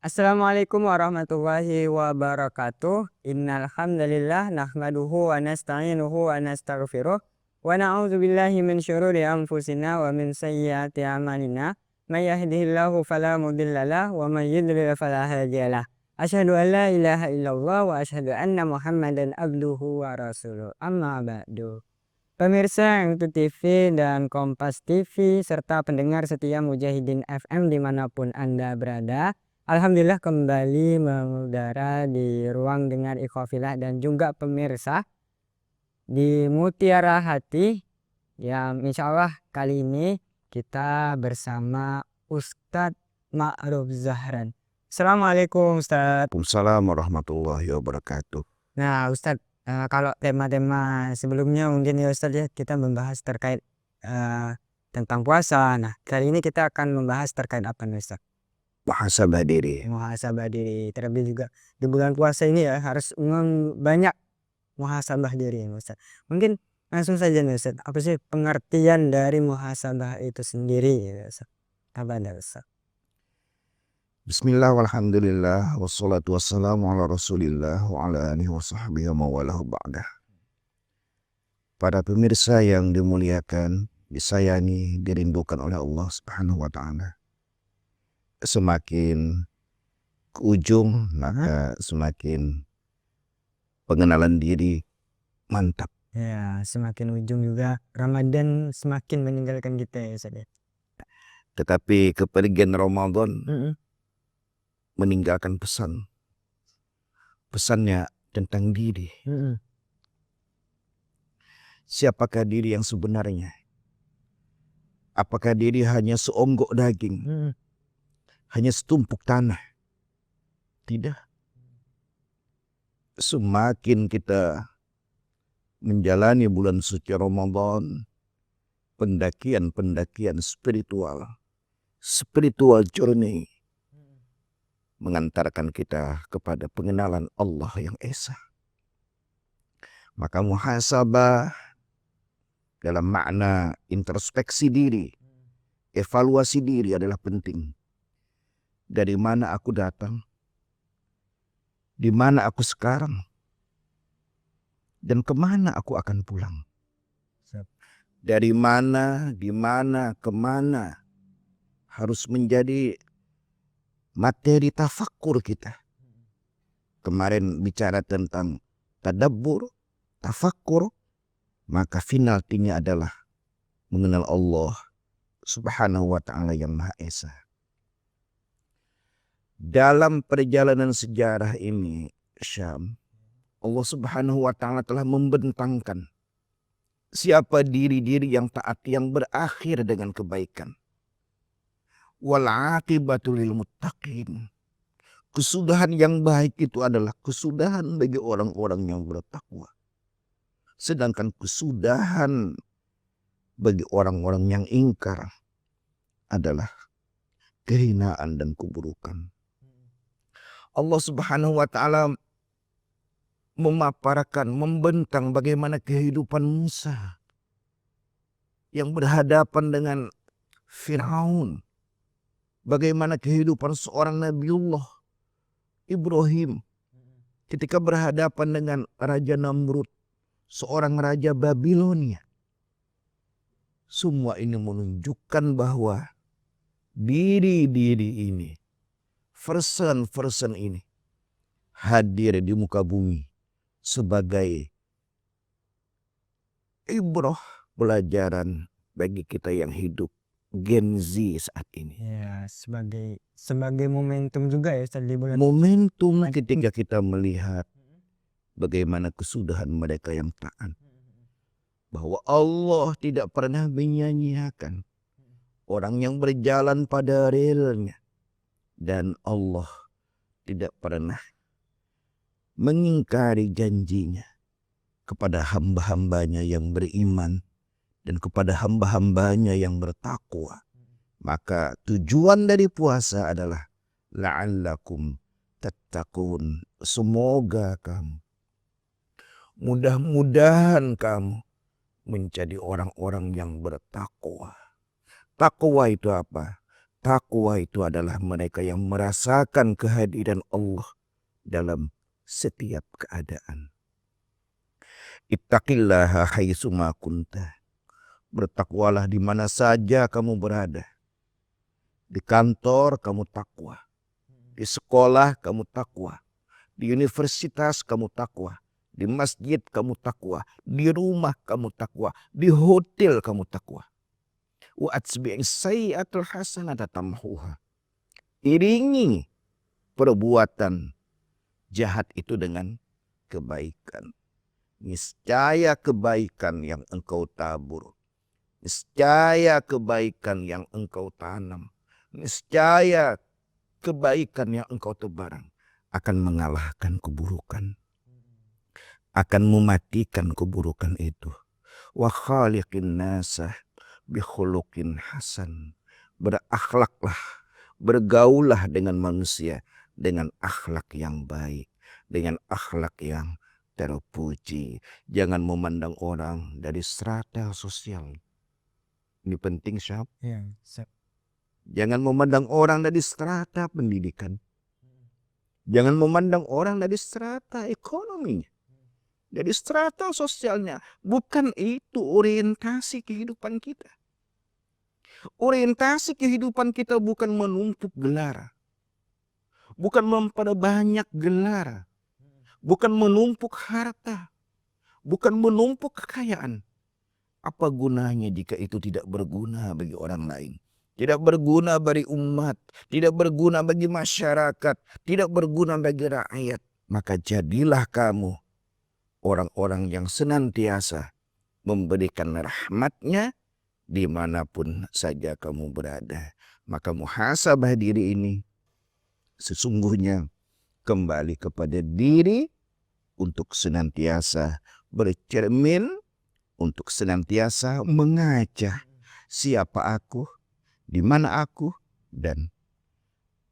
Assalamualaikum warahmatullahi wabarakatuh. Innal hamdalillah nahmaduhu wa nasta'inuhu wa nastaghfiruh wa na'udzu billahi min syururi anfusina wa min sayyiati a'malina. May yahdihillahu fala mudhillalah wa may yudlil fala hadiyalah. Asyhadu an la ilaha illallah wa asyhadu anna Muhammadan abduhu wa rasuluh. Amma ba'du. Pemirsa MT TV dan Kompas TV serta pendengar setia Mujahidin FM dimanapun Anda berada. Alhamdulillah kembali mengudara di ruang dengar Ikhwafillah dan juga pemirsa di Mutiara Hati yang insya Allah kali ini kita bersama Ustadz Ma'ruf Zahran. Assalamualaikum Ustadz. Waalaikumsalam warahmatullahi wabarakatuh. Nah Ustadz, kalau tema-tema sebelumnya mungkin ya Ustadz ya kita membahas terkait tentang puasa. Nah kali ini kita akan membahas terkait apa nih Ustadz? Muhasabah diri. Muhasabah diri. Terlebih juga di bulan puasa ini ya harus banyak muhasabah diri Ustaz. Mungkin langsung saja nih Ustaz. Apa sih pengertian dari muhasabah itu sendiri ya Ustaz? Apa ada Ustaz? Bismillah walhamdulillah wassalatu wassalamu ala rasulillah wa ala alihi wa sahbihi wa mawalahu ba'dah. Para pemirsa yang dimuliakan, disayangi, dirindukan oleh Allah Subhanahu wa ta'ala. Semakin ke ujung maka semakin pengenalan diri mantap. Ya, semakin ujung juga Ramadan semakin meninggalkan kita ya Ustaz. Tetapi kepergian Ramadan meninggalkan pesan. Pesannya tentang diri. Siapakah diri yang sebenarnya? Apakah diri hanya seonggok daging? Hanya setumpuk tanah? Tidak. Semakin kita menjalani bulan suci Ramadan, pendakian spiritual journey mengantarkan kita kepada pengenalan Allah yang Esa. Maka muhasabah dalam makna introspeksi diri, evaluasi diri adalah penting. Dari mana aku datang? Di mana aku sekarang? Dan kemana aku akan pulang? Dari mana, di mana, kemana? Harus menjadi materi tafakkur kita. Kemarin bicara tentang tadabbur, tafakkur. Maka finalnya adalah mengenal Allah Subhanahu wa ta'ala yang Maha Esa. Dalam perjalanan sejarah ini, Syam, Allah Subhanahu wa ta'ala telah membentangkan siapa diri-diri yang taat yang berakhir dengan kebaikan. Wal aqibatu lil muttaqin. Kesudahan yang baik itu adalah kesudahan bagi orang-orang yang bertakwa. Sedangkan kesudahan bagi orang-orang yang ingkar adalah kehinaan dan keburukan. Allah Subhanahu wa ta'ala memaparkan, membentang bagaimana kehidupan Musa yang berhadapan dengan Fir'aun. Bagaimana kehidupan seorang Nabiullah Ibrahim ketika berhadapan dengan Raja Namrud, seorang Raja Babilonia. Semua ini menunjukkan bahwa diri-diri ini, versi ini hadir di muka bumi sebagai ibrah pelajaran bagi kita yang hidup Gen Z saat ini. Ya, sebagai momentum juga ya Ustaz di bulan. Momentum ketika kita melihat bagaimana kesudahan mereka yang taat. Bahwa Allah tidak pernah menyanyiakan orang yang berjalan pada relnya. Dan Allah tidak pernah mengingkari janjinya kepada hamba-hambanya yang beriman dan kepada hamba-hambanya yang bertakwa. Maka tujuan dari puasa adalah la'allakum tattaqun. Semoga kamu, mudah-mudahan kamu menjadi orang-orang yang bertakwa. Takwa itu apa? bertakwa itu adalah mereka yang merasakan kehadiran Allah dalam setiap keadaan. Ittaqillaha haitsuma kunta. Bertakwalah di mana saja kamu berada. Di kantor kamu takwa. Di sekolah kamu takwa. Di universitas kamu takwa. Di masjid kamu takwa. Di rumah kamu takwa. Di hotel kamu takwa. Wa atbi'is sayyi'atul hasanata tamhuha. Iringi perbuatan jahat itu dengan kebaikan. Niscaya kebaikan yang engkau tabur, niscaya kebaikan yang engkau tanam, niscaya kebaikan yang engkau tebarang akan mengalahkan keburukan, akan mematikan keburukan itu. Wa khaliqin nasa bi khuluqin hasan. Berakhlaklah, bergaulah dengan manusia dengan akhlak yang baik, dengan akhlak yang terpuji. Jangan memandang orang dari strata sosial. Ini penting, Syab. Jangan memandang orang dari strata pendidikan. Jangan memandang orang dari strata ekonomi, dari strata sosialnya. Bukan itu orientasi kehidupan kita. Orientasi kehidupan kita bukan menumpuk gelar. Bukan memperbanyak gelar. Bukan menumpuk harta. Bukan menumpuk kekayaan. Apa gunanya jika itu tidak berguna bagi orang lain? Tidak berguna bagi umat. Tidak berguna bagi masyarakat. Tidak berguna bagi rakyat. Maka jadilah kamu orang-orang yang senantiasa memberikan rahmatnya dimanapun saja kamu berada. Maka muhasabah diri ini sesungguhnya kembali kepada diri untuk senantiasa bercermin, untuk senantiasa mengaca siapa aku, di mana aku, dan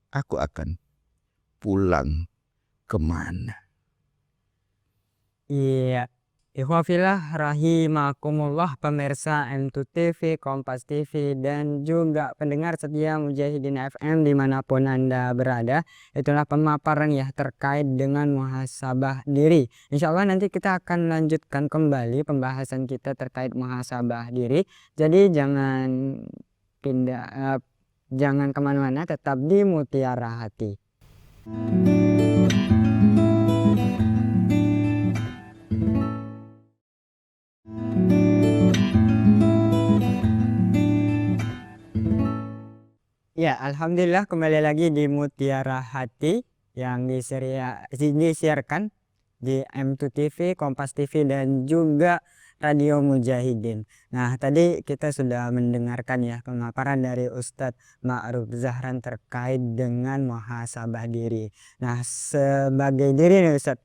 aku akan pulang kemana. Iya, ikhwafillah rahimakumullah pemirsa M2 TV, Kompas TV, dan juga pendengar setia Mujahidin FM dimanapun Anda berada. Itulah pemaparan ya terkait dengan muhasabah diri. Insya Allah nanti kita akan lanjutkan kembali pembahasan kita terkait muhasabah diri. Jadi jangan pindah, jangan kemana-mana, tetap di Mutiara Hati. Ya, alhamdulillah kembali lagi di Mutiara Hati yang disiarkan di M2 TV, Kompas TV, dan juga Radio Mujahidin. Nah, tadi kita sudah mendengarkan ya pemaparan dari Ustadz Ma'ruf Zahran terkait dengan muhasabah diri. Nah, sebagai diri nih Ustadz,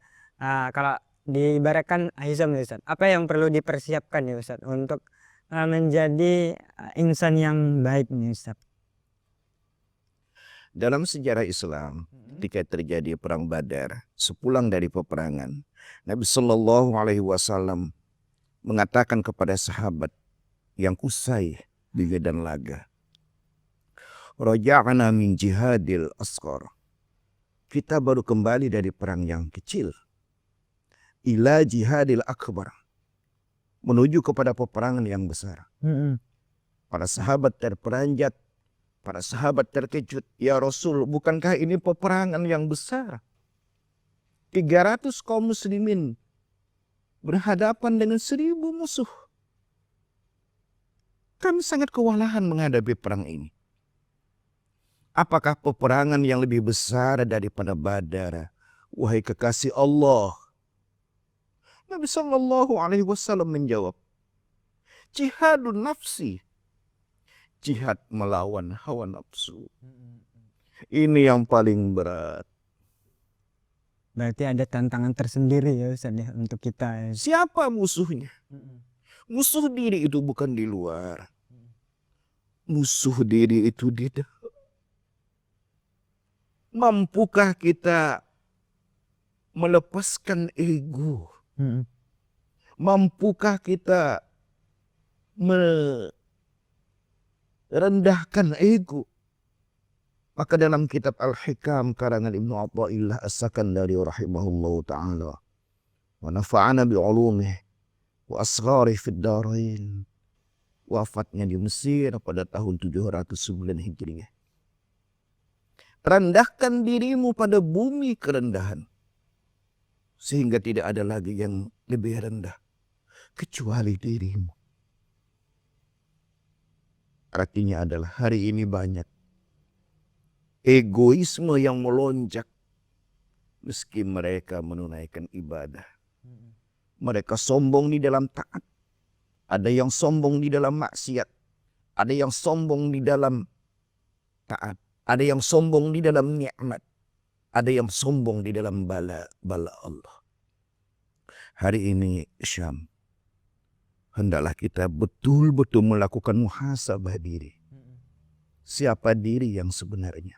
kalau diibaratkan Aizam nih Ustadz, apa yang perlu dipersiapkan nih Ustadz untuk menjadi insan yang baik nih Ustadz? Dalam sejarah Islam, ketika terjadi perang Badar, sepulang dari peperangan, Nabi Shallallahu Alaihi Wasallam mengatakan kepada sahabat yang usai di medan laga, "Raja'na min jihadil asghar." Kita baru kembali dari perang yang kecil, ila jihadil akbar, menuju kepada peperangan yang besar. Para sahabat terperanjat. Para sahabat terkejut, "Ya Rasul, bukankah ini peperangan yang besar? 300 kaum muslimin berhadapan dengan 1000 musuh. Kami sangat kewalahan menghadapi perang ini. Apakah peperangan yang lebih besar daripada Badar, wahai kekasih Allah?" Nabi Sallallahu Alaihi Wasallam menjawab, "Jihadun nafsi." Jihad melawan hawa nafsu. Ini yang paling berat. Berarti ada tantangan tersendiri ya Ustaz ya untuk kita. Siapa musuhnya? Musuh diri itu bukan di luar. Musuh diri itu di dalam. Mampukah kita melepaskan ego? Mampukah kita merendahkan ego Maka dalam kitab Al-Hikam karangan Ibnu Athaillah As-Sakandari rahimahullahu ta'ala, wa nafa'ana bi'ulumih wa asghari fid darain, wafatnya di Mesir pada tahun 709 Hijriah. Rendahkan dirimu pada bumi kerendahan, sehingga tidak ada lagi yang lebih rendah kecuali dirimu. Artinya adalah hari ini banyak egoisme yang melonjak meski mereka menunaikan ibadah. Mereka sombong di dalam taat. Ada yang sombong di dalam maksiat. Ada yang sombong di dalam taat. Ada yang sombong di dalam nikmat. Ada yang sombong di dalam bala Allah. Hari ini Syam, hendaklah kita betul-betul melakukan muhasabah diri. Siapa diri yang sebenarnya?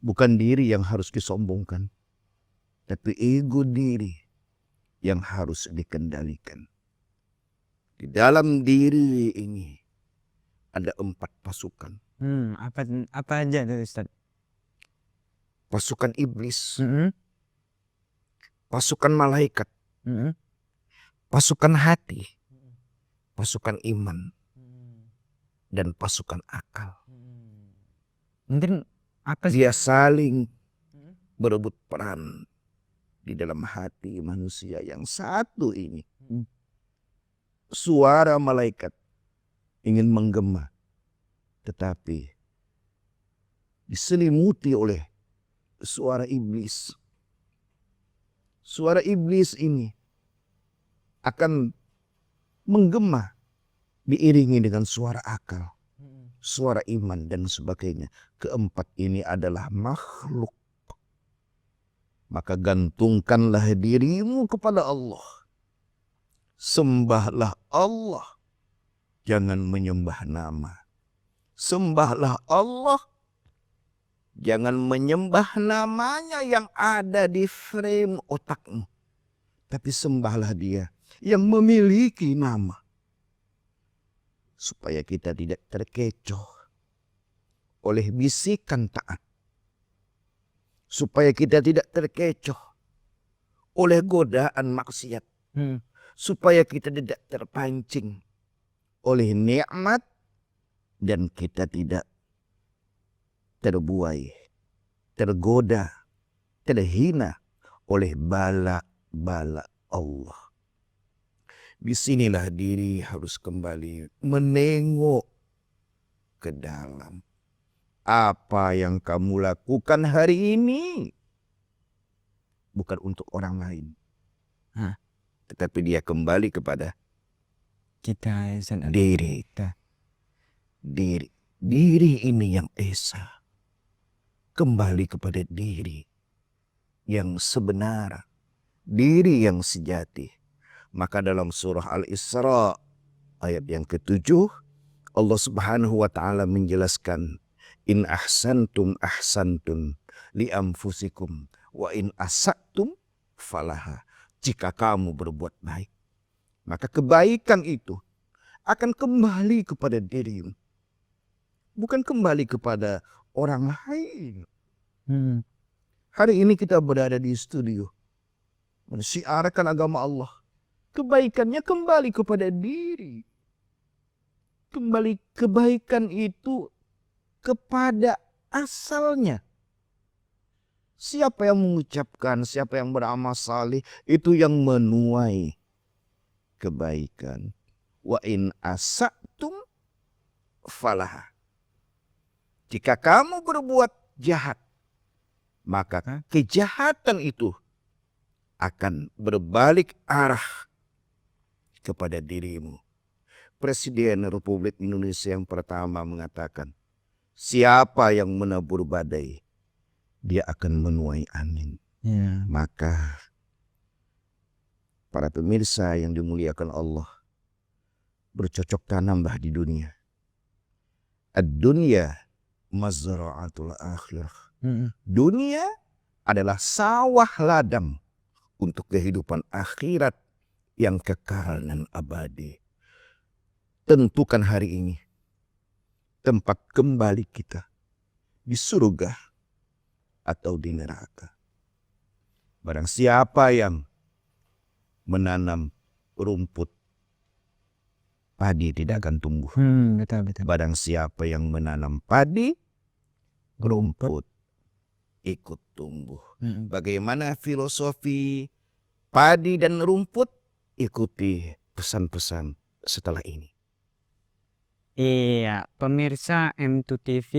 Bukan diri yang harus disombongkan, tapi ego diri yang harus dikendalikan. Di dalam diri ini ada 4 pasukan. Apa aja tuh Ustaz? Pasukan iblis, pasukan malaikat, pasukan hati, pasukan iman, dan pasukan akal. Mungkin apa Dia saling berebut peran di dalam hati manusia yang satu ini. Suara malaikat ingin menggema, tetapi diselimuti oleh suara iblis. Suara iblis ini akan menggema diiringi dengan suara akal, suara iman, dan sebagainya. Keempat ini adalah makhluk. Maka gantungkanlah dirimu kepada Allah. Sembahlah Allah. Jangan menyembah nama. Sembahlah Allah. Jangan menyembah namanya yang ada di frame otakmu. Tapi sembahlah Dia yang memiliki nama. Supaya kita tidak terkecoh oleh bisikan taat. Supaya kita tidak terkecoh oleh godaan maksiat. Supaya kita tidak terpancing oleh nikmat. Dan kita tidak terbuai, tergoda, terhina oleh bala-bala Allah. Disinilah diri harus kembali menengok ke dalam. Apa yang kamu lakukan hari ini bukan untuk orang lain. Tetapi dia kembali kepada kita diri. Diri ini yang esa. Kembali kepada diri yang sebenar. Diri yang sejati. Maka dalam surah Al-Isra ayat yang ke-7 Allah Subhanahu wa taala menjelaskan, in ahsantum ahsantum li anfusikum wa in asatum falaha. Jika kamu berbuat baik, maka kebaikan itu akan kembali kepada dirimu. Bukan kembali kepada orang lain. Hari ini kita berada di studio mensiarkan agama Allah. Kebaikannya kembali kepada diri. Kembali kebaikan itu kepada asalnya. Siapa yang mengucapkan, siapa yang beramal salih, itu yang menuai kebaikan. Wa in asatum falah. Jika kamu berbuat jahat, maka kejahatan itu akan berbalik arah kepada dirimu. Presiden Republik Indonesia yang pertama mengatakan, siapa yang menabur badai, dia akan menuai angin. Maka para pemirsa yang dimuliakan Allah, bercocok tanamlah di dunia. Ad-dunya mazra'atul akhirah. Dunia adalah sawah ladang untuk kehidupan akhirat yang kekal dan abadi. Tentukan hari ini tempat kembali kita. di surga atau di neraka. Barang siapa yang menanam rumput, padi tidak akan tumbuh. Betul. Barang siapa yang menanam padi, rumput ikut tumbuh. Bagaimana filosofi padi dan rumput? Ikuti pesan-pesan setelah ini. Iya, pemirsa M2 TV,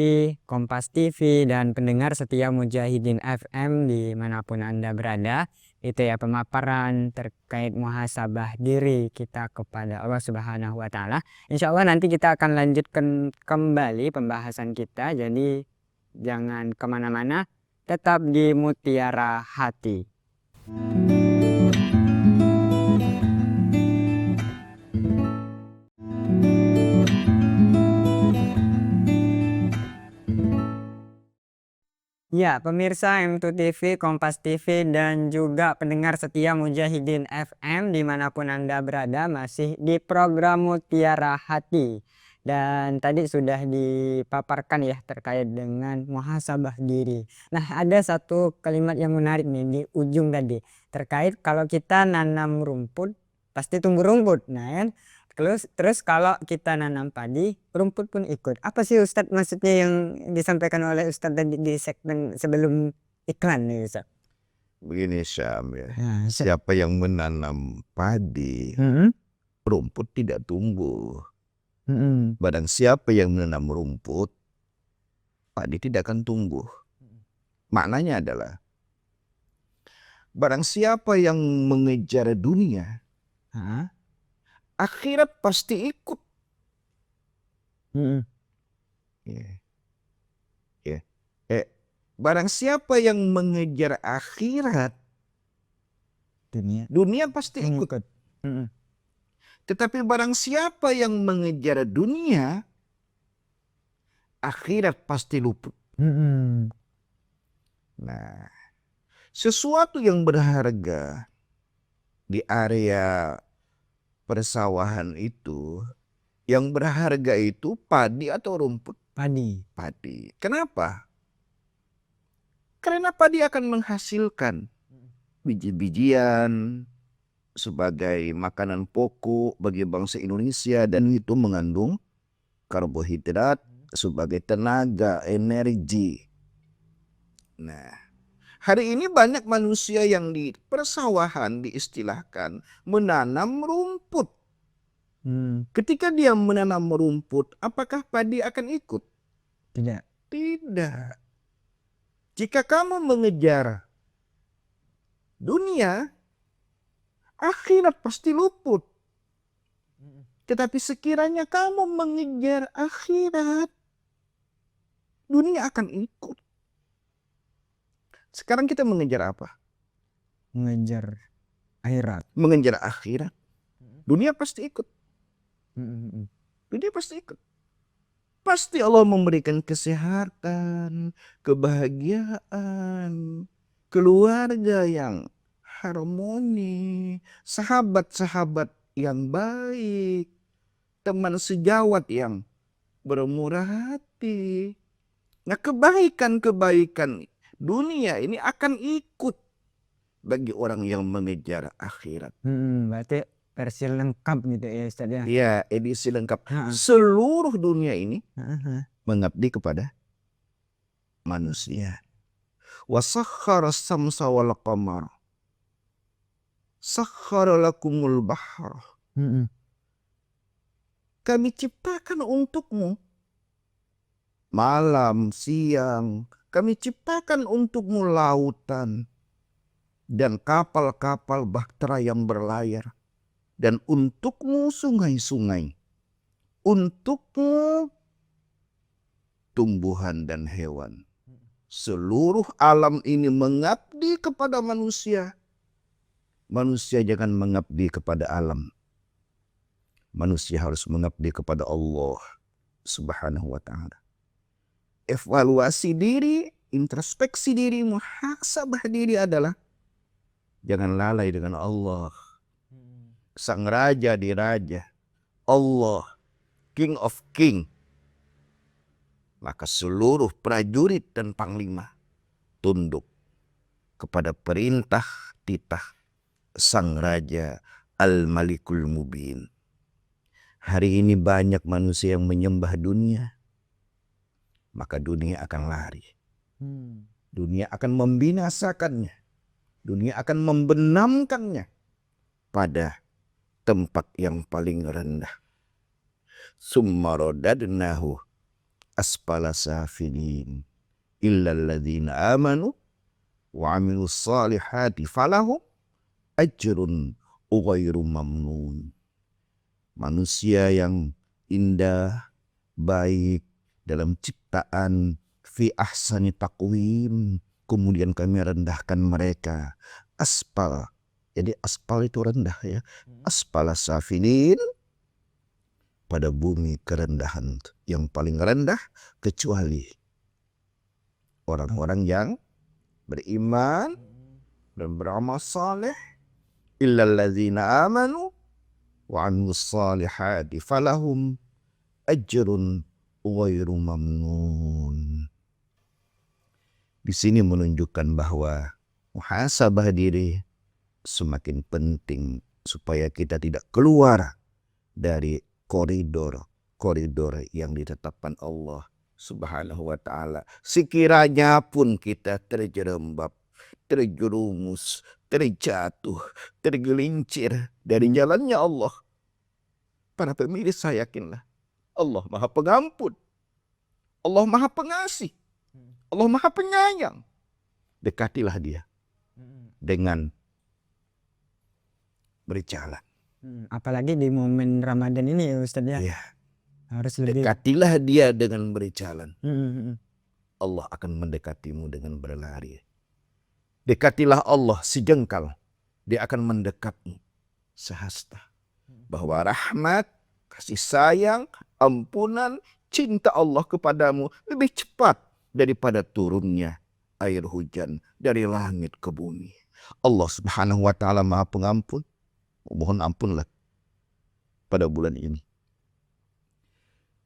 Kompas TV, dan pendengar setia Mujahidin FM dimanapun Anda berada, itu ya pemaparan terkait muhasabah diri kita kepada Allah Subhanahu wa Ta'ala. Insya Allah nanti kita akan lanjutkan kembali pembahasan kita, jadi jangan kemana-mana, tetap di Mutiara Hati. Ya, pemirsa M2 TV, Kompas TV, dan juga pendengar setia Mujahidin FM dimanapun Anda berada, masih di program Mutiara Hati. Dan tadi sudah dipaparkan ya terkait dengan muhasabah diri. Nah, ada satu kalimat yang menarik nih di ujung tadi. Terkait kalau kita nanam rumput, pasti tumbuh rumput. Nah kan, Terus kalau kita nanam padi, rumput pun ikut. Apa sih Ustadz maksudnya yang disampaikan oleh Ustadz tadi di segmen sebelum iklan nih Ustadz? Begini Syam ya. Ya, Siapa yang menanam padi, rumput tidak tumbuh. Barang siapa yang menanam rumput, padi tidak akan tumbuh. Maknanya adalah, barang siapa yang mengejar dunia, akhirat pasti ikut. Barang siapa yang mengejar akhirat, dunia pasti ikut. Tetapi barang siapa yang mengejar dunia, akhirat pasti luput. Nah, sesuatu yang berharga di area persawahan itu, yang berharga itu padi atau rumput? Padi. Kenapa? Karena padi akan menghasilkan biji-bijian sebagai makanan pokok bagi bangsa Indonesia, dan itu mengandung karbohidrat sebagai tenaga, energi. Nah, hari ini banyak manusia yang di persawahan diistilahkan menanam rumput. Ketika dia menanam rumput, apakah padi akan ikut? Tidak. Jika kamu mengejar dunia, akhirat pasti luput. Tetapi sekiranya kamu mengejar akhirat, dunia akan ikut. Sekarang kita mengejar apa? Mengejar akhirat. Mengejar akhirat. Dunia pasti ikut. Dunia pasti ikut. Pasti Allah memberikan kesehatan, kebahagiaan, keluarga yang harmoni, sahabat-sahabat yang baik, teman sejawat yang bermurah hati. Nah, kebaikan-kebaikan dunia ini akan ikut bagi orang yang mengejar akhirat. Berarti versi lengkap gitu ya Ustaz ya. Ya, edisi lengkap. Seluruh dunia ini mengabdi kepada manusia. Wa sakhkhara as-samsa wal qamara. Sakhkhara lakumul bahra. Kami ciptakan untukmu malam, siang. Kami ciptakan untukmu lautan dan kapal-kapal bahtera yang berlayar. Dan untukmu sungai-sungai. Untukmu tumbuhan dan hewan. Seluruh alam ini mengabdi kepada manusia. Manusia jangan mengabdi kepada alam. Manusia harus mengabdi kepada Allah Subhanahu wa ta'ala. Evaluasi diri, introspeksi diri, muhasabah diri adalah jangan lalai dengan Allah. Sang Raja di Raja. Allah, King of King. Maka seluruh prajurit dan panglima tunduk kepada perintah titah sang Raja Al-Malikul Mubin. Hari ini banyak manusia yang menyembah dunia, maka dunia akan lari. Dunia akan membinasakannya. Dunia akan membenamkannya pada tempat yang paling rendah. Summa radadnahu asfala safilin illa alladhina amanu wa amilus salihati falahum ajrun ghairu mamnun. Manusia yang indah, baik dalam ciptaan, fi ahsani taqwim, kemudian kami rendahkan mereka. Asfal, jadi aspal itu rendah ya. Asfala safilin, pada bumi kerendahan yang paling rendah, kecuali orang-orang yang beriman dan beramal saleh. Illal ladzina amanu wa amilus salihati falahum ajrun ghairu mamnun. Di sini menunjukkan bahwa muhasabah diri semakin penting supaya kita tidak keluar dari koridor yang ditetapkan Allah Subhanahu wa ta'ala. Sekiranya pun kita terjerembab, terjerumus, terjatuh, tergelincir dari jalannya Allah, para pemirsa yakinlah Allah Maha Pengampun, Allah Maha Pengasih, Allah Maha Penyayang. Dekatilah Dia dengan berjalan. Apalagi di momen Ramadan ini ya Ustadz ya. Ya. Harus lebih. Dekatilah Dia dengan berjalan. Allah akan mendekatimu dengan berlari. Dekatilah Allah sejengkal, Dia akan mendekatmu sehasta. Bahwa rahmat, kasih sayang, ampunan, cinta Allah kepadamu lebih cepat daripada turunnya air hujan dari langit ke bumi. Allah Subhanahu wa ta'ala Maha Pengampun. Mohon ampunlah pada bulan ini.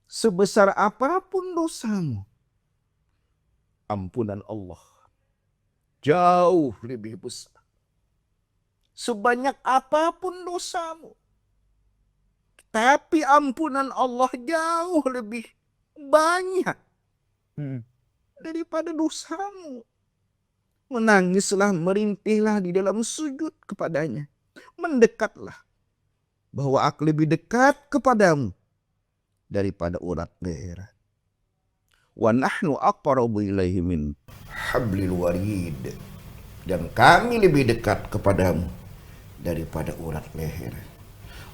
Sebesar apapun dosamu, ampunan Allah jauh lebih besar. Sebanyak apapun dosamu, tapi ampunan Allah jauh lebih banyak daripada dosamu. Menangislah, merintihlah di dalam sujud kepadanya. Mendekatlah, bahwa aku lebih dekat kepadamu daripada urat leher. Wa nahnu aqrabu ilaihi min hablil warid. Dan kami lebih dekat kepadamu daripada urat leher.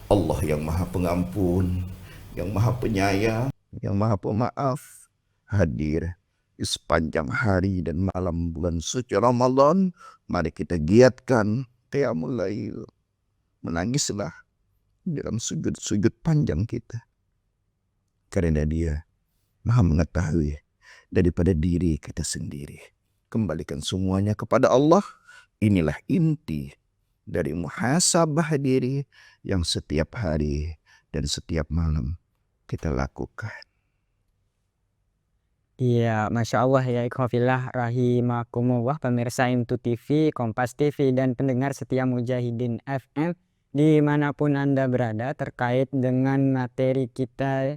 Allah yang Maha Pengampun, yang Maha Penyayang, yang Maha Pemaaf, hadir di sepanjang hari dan malam bulan suci Ramadan. Mari kita giatkan qiyamul lail. Menangislah dalam sujud-sujud panjang kita. Karena Dia Maha mengetahui daripada diri kita sendiri. Kembalikan semuanya kepada Allah. Inilah inti dari muhasabah diri yang setiap hari dan setiap malam kita lakukan. Iya, Masya Allah ya ikhwafillah rahimakumullah, pemirsa Imtu TV, Kompas TV, dan pendengar setia Mujahidin FM dimanapun Anda berada, terkait dengan materi kita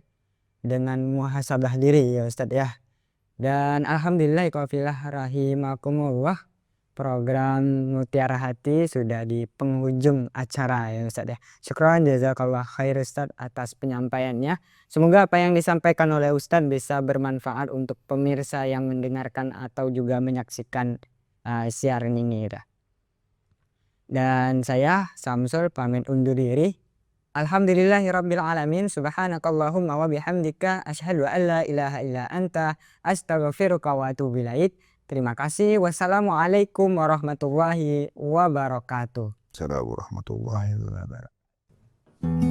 dengan muhasabah diri ya Ustadz ya. Dan alhamdulillah ikhwafillah rahimakumullah, program Mutiara Hati sudah di penghujung acara ya Ustadz ya. Syukran jazakallah khair Ustadz atas penyampaiannya. Semoga apa yang disampaikan oleh Ustadz bisa bermanfaat untuk pemirsa yang mendengarkan atau juga menyaksikan siaran ini. Dan saya Samsul pamit undur diri. Alhamdulillahirabbil alamin. Subhanakallahumma wa bihamdika asyhadu an la ilaha illa anta astaghfiruka wa atubu ilaik. Terima kasih. Wassalamualaikum warahmatullahi wabarakatuh. Assalamualaikum warahmatullahi wabarakatuh.